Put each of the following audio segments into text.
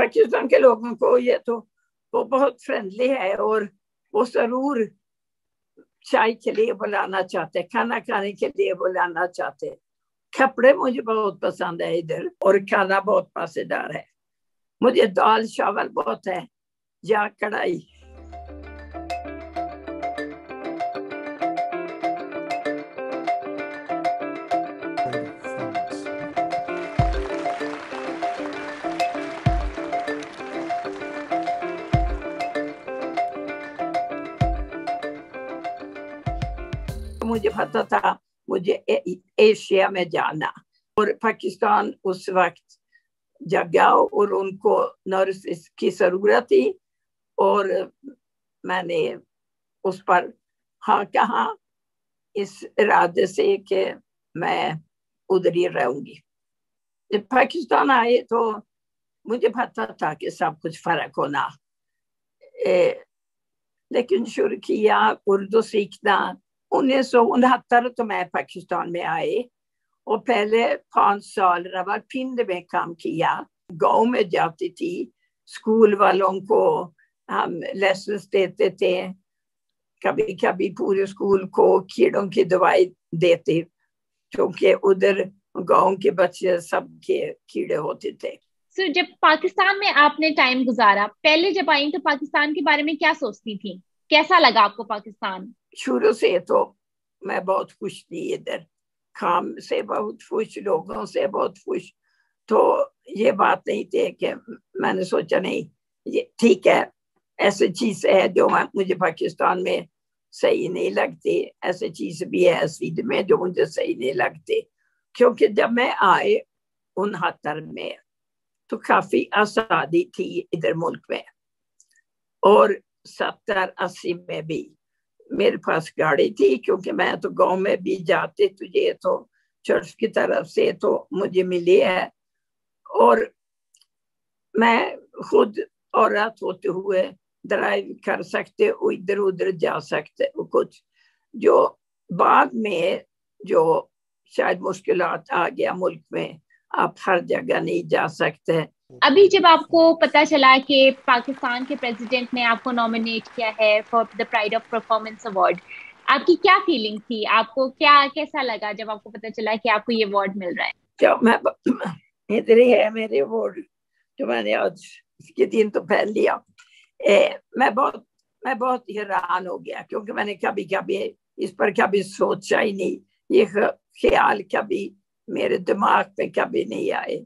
پاکستان کے لوگوں کو یہ تو وہ بہت فرینڈلی ہے اور وہ ضرور چائے کے لیے بلانا چاہتے, کھانا کھانے کے لیے بلانا چاہتے. کپڑے مجھے بہت پسند ہے ادھر, اور کھانا بہت مزیدار ہے. مجھے دال چاول بہت ہے یا کڑھائی. مجھے پتا تھا مجھے ایشیا میں جانا, اور پاکستان اس وقت جگہ اور ان کو نرس کی ضرورت تھی, اور میں نے اس پر ہاں کہا اس ارادے سے کہ میں ادھر ہی رہوں گی. جب پاکستان آئے تو مجھے پتا تھا کہ سب کچھ فرق ہونا, لیکن شروع کیا اردو سیکھنا 1969 تو میں پاکستان میں آئے, اور پہلے 5 سال راولپنڈ میں کام کیا. گاؤں میں جاتی تھی, اسکول والوں کو ہم لیسنس دیتے تھے, کبھی کبھی پورے اسکول کو کیڑوں کی دوائی دیتے, کیونکہ ادھر گاؤں کے بچے سب کے کیڑے ہوتے تھے. جب پاکستان میں آپ نے ٹائم گزارا, پہلے جب آئیں تو پاکستان کے بارے میں کیا سوچتی تھی؟ کیسا لگا آپ کو پاکستان؟ شروع سے تو میں بہت خوش تھی, ادھر کام سے بہت خوش, لوگوں سے بہت خوش. تو یہ بات نہیں تھی کہ میں نے سوچا نہیں یہ ٹھیک ہے, ایسی چیز ہے جو مجھے پاکستان میں صحیح نہیں لگتی, ایسی چیز بھی ہے سیدھ میں جو مجھے صحیح نہیں لگتی. کیونکہ جب میں آئے 69 میں تو کافی آزادی تھی ادھر ملک میں, اور 70-80 میں بھی میرے پاس گاڑی تھی, کیونکہ میں تو گاؤں میں بھی جاتے تو یہ تو چرچ کی طرف سے تو مجھے ملی ہے, اور میں خود عورت ہوتے ہوئے ڈرائیو کر سکتے, ادھر ادھر جا سکتے. کچھ جو بعد میں جو شاید مشکلات آ گیا ملک میں, آپ ہر جگہ نہیں جا سکتے. ابھی جب آپ کو پتا چلا کہ پاکستان کے پریزیڈنٹ نے آپ کو نامینیٹ کیا ہے for the pride of performance award, آپ کی کیا فیلنگ تھی؟ آپ کو کیسا لگا جب آپ کو پتا چلا کہ آپ کو یہ ایوارڈ مل رہا ہے؟ جب میں ادھر ہی ہے میرے ایوارڈ جو میں نے آج کے دن تو پہن لیا, میں بہت حیران ہو گیا, کیونکہ میں نے کبھی اس پر کبھی سوچا ہی نہیں, یہ خیال کبھی میرے دماغ پہ کبھی نہیں آئے.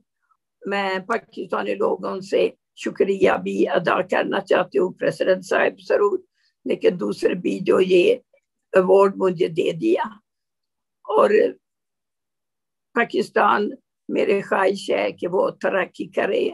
میں پاکستانی لوگوں سے شکریہ بھی ادا کرنا چاہتی ہوں, پریزیڈنٹ صاحب ضرور, لیکن دوسرے بھی جو یہ ایوارڈ مجھے دے دیا. اور پاکستان میرے خواہش ہے کہ وہ ترقی کرے,